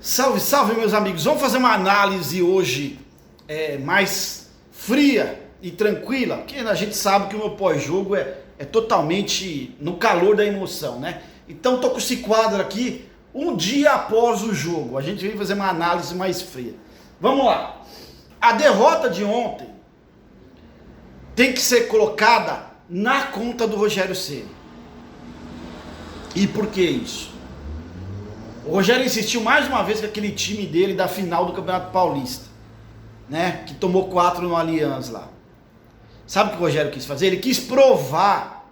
Salve, salve, meus amigos. Vamos fazer uma análise hoje mais fria e tranquila, porque a gente sabe que o meu pós-jogo é totalmente no calor da emoção, né? Então tô com esse quadro aqui, um dia após o jogo. A gente vem fazer uma análise mais fria. Vamos lá. A derrota de ontem tem que ser colocada na conta do Rogério Ceni. E por que isso? O Rogério insistiu mais uma vez com aquele time dele da final do Campeonato Paulista, né? Que tomou 4 no Allianz lá. Sabe o que o Rogério quis fazer? Ele quis provar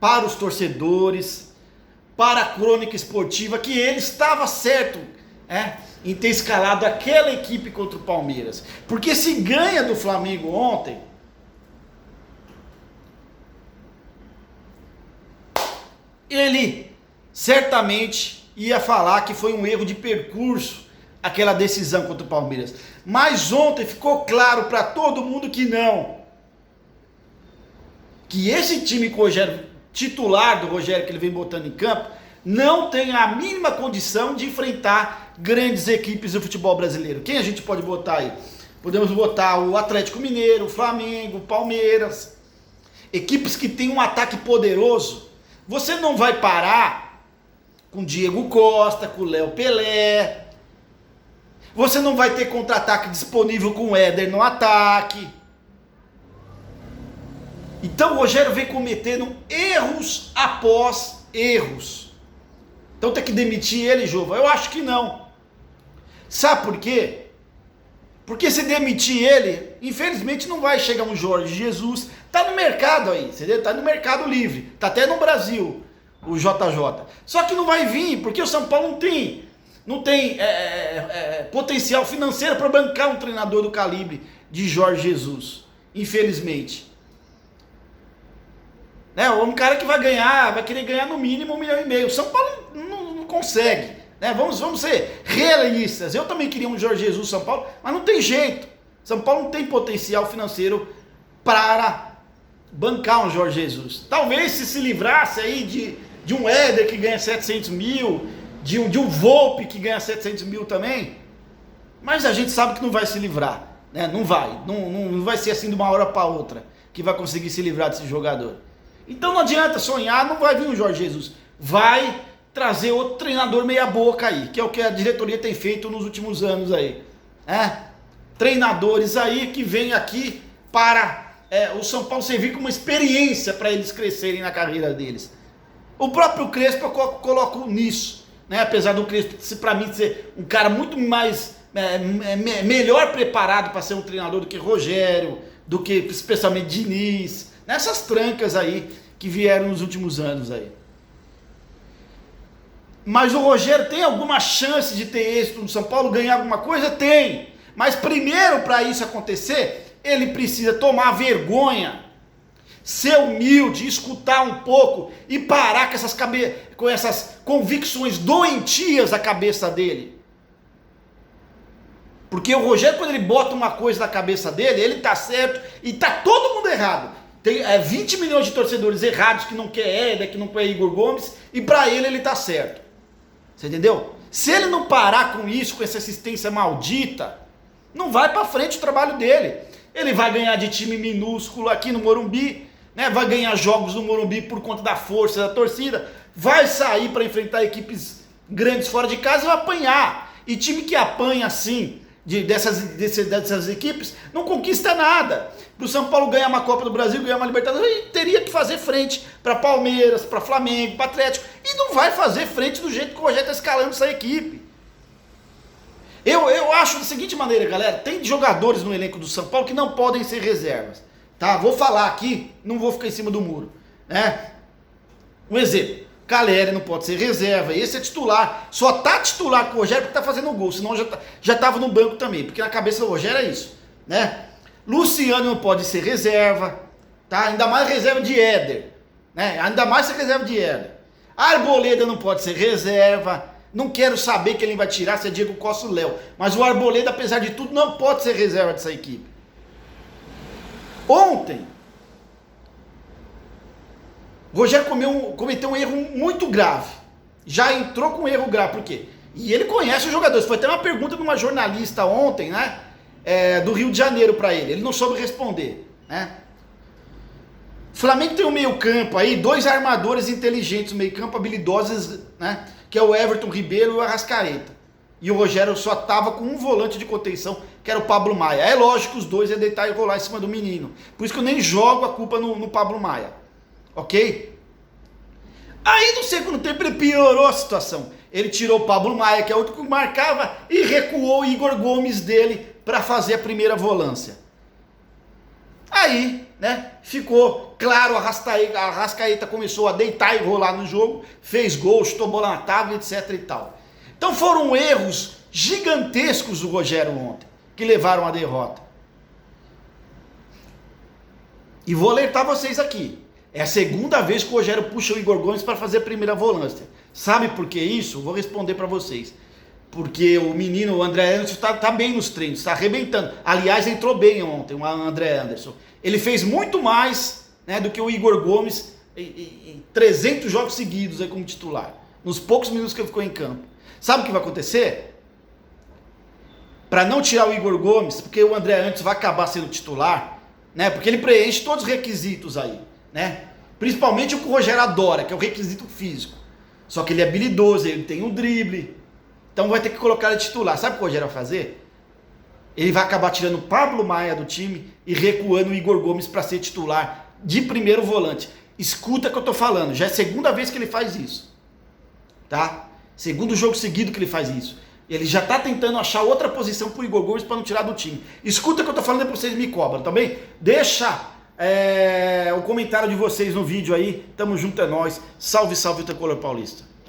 para os torcedores, para a crônica esportiva, que ele estava certo, em ter escalado aquela equipe contra o Palmeiras. Porque se ganha do Flamengo ontem, ele certamente ia falar que foi um erro de percurso aquela decisão contra o Palmeiras. Mas ontem ficou claro para todo mundo que não. Que esse time com o Rogério, titular do Rogério que ele vem botando em campo, não tem a mínima condição de enfrentar grandes equipes do futebol brasileiro. Quem a gente pode botar aí? Podemos botar o Atlético Mineiro, o Flamengo, o Palmeiras. Equipes que têm um ataque poderoso. Você não vai parar com Diego Costa, com Léo Pelé. Você não vai ter contra-ataque disponível com o Éder no ataque. Então o Rogério vem cometendo erros após erros. Então tem que demitir ele, Jova? Eu acho que não. Sabe por quê? Porque se demitir ele, infelizmente não vai chegar um Jorge Jesus. Tá no mercado aí, entendeu? Tá no mercado livre. Tá até no Brasil, o JJ. Só que não vai vir, porque o São Paulo não tem potencial financeiro para bancar um treinador do calibre de Jorge Jesus. Infelizmente. Um cara que vai querer ganhar no mínimo 1,5 milhão. O São Paulo não consegue. Vamos ser realistas. Eu também queria um Jorge Jesus São Paulo, mas não tem jeito. São Paulo não tem potencial financeiro para bancar um Jorge Jesus. Talvez se livrasse aí de um Éder que ganha 700 mil, de um Volpe que ganha 700 mil também, mas a gente sabe que não vai se livrar, né? Não vai ser assim de uma hora para outra que vai conseguir se livrar desse jogador. Então não adianta sonhar, não vai vir um Jorge Jesus, vai trazer outro treinador meia boca aí, que é o que a diretoria tem feito nos últimos anos aí, treinadores aí que vêm aqui para o São Paulo servir como uma experiência para eles crescerem na carreira deles. O próprio Crespo eu coloco nisso, apesar do Crespo, para mim, ser um cara muito mais, melhor preparado para ser um treinador do que Rogério, do que especialmente Diniz, nessas trancas aí que vieram nos últimos anos aí. Mas o Rogério tem alguma chance de ter êxito no São Paulo, ganhar alguma coisa? Tem. Mas primeiro, para isso acontecer, ele precisa tomar vergonha, ser humilde, escutar um pouco e parar com essas convicções doentias na cabeça dele. Porque o Rogério, quando ele bota uma coisa na cabeça dele, ele tá certo e tá todo mundo errado. Tem 20 milhões de torcedores errados que não quer Éder, que não quer Igor Gomes, e para ele tá certo. Você entendeu? Se ele não parar com isso, com essa assistência maldita, não vai para frente o trabalho dele. Ele vai ganhar de time minúsculo aqui no Morumbi, vai ganhar jogos no Morumbi por conta da força da torcida, vai sair para enfrentar equipes grandes fora de casa e vai apanhar. E time que apanha assim, dessas equipes, não conquista nada. Para o São Paulo ganhar uma Copa do Brasil, ganhar uma Libertadores, ele teria que fazer frente para Palmeiras, para Flamengo, para Atlético, e não vai fazer frente do jeito que o Rogério está escalando essa equipe. Eu acho da seguinte maneira, galera, tem jogadores no elenco do São Paulo que não podem ser reservas, tá? Vou falar aqui, não vou ficar em cima do muro, Um exemplo, Caleri não pode ser reserva, esse é titular, só tá titular com o Rogério porque tá fazendo gol, senão já tava no banco também, porque na cabeça do Rogério é isso, Luciano não pode ser reserva, tá? Ainda mais reserva de Éder, Ainda mais ser reserva de Éder. Arboleda não pode ser reserva. Não quero saber quem ele vai tirar, se é Diego Costa ou Léo. Mas o Arboleda, apesar de tudo, não pode ser reserva dessa equipe. Ontem, o Rogério cometeu um erro muito grave. Já entrou com um erro grave. Por quê? E ele conhece os jogadores. Foi até uma pergunta de uma jornalista ontem, né? Do Rio de Janeiro para ele. Ele não soube responder, né? O Flamengo tem um meio campo aí, 2 armadores inteligentes, meio campo habilidosos, né? Que é o Everton Ribeiro e o Arrascaeta. E o Rogério só tava com um volante de contenção, que era o Pablo Maia. É lógico que os dois iam deitar e rolar em cima do menino. Por isso que eu nem jogo a culpa no Pablo Maia. Ok? Aí no segundo tempo ele piorou a situação. Ele tirou o Pablo Maia, que é outro que marcava, e recuou o Igor Gomes dele para fazer a primeira volância. Aí, né, ficou claro, a Arrascaeta começou a deitar e rolar no jogo, fez gol, chutou bola na tábua, etc e tal. Então foram erros gigantescos do Rogério ontem, que levaram à derrota. E vou alertar vocês aqui. É a segunda vez que o Rogério puxa o Igor Gomes para fazer a primeira volância. Sabe por que isso? Vou responder para vocês. Porque o menino, o André Anderson, tá bem nos treinos, está arrebentando. Aliás, entrou bem ontem o André Anderson. Ele fez muito mais, né, do que o Igor Gomes em 300 jogos seguidos aí como titular. Nos poucos minutos que ele ficou em campo. Sabe o que vai acontecer? Para não tirar o Igor Gomes, porque o André Anderson vai acabar sendo titular, né? Porque ele preenche todos os requisitos aí, né? Principalmente o que o Rogério adora, que é o requisito físico. Só que ele é habilidoso, ele tem um drible. Então vai ter que colocar ele titular. Sabe o que o Rogério vai fazer? Ele vai acabar tirando o Pablo Maia do time e recuando o Igor Gomes para ser titular de primeiro volante. Escuta o que eu tô falando, já é a segunda vez que ele faz isso. Tá? Segundo jogo seguido que ele faz isso. Ele já tá tentando achar outra posição pro Igor Gomes para não tirar do time. Escuta o que eu tô falando, depois vocês me cobram, tá bem? Deixa o comentário de vocês no vídeo aí. Tamo junto, é nóis. Salve, salve o Tricolor Paulista.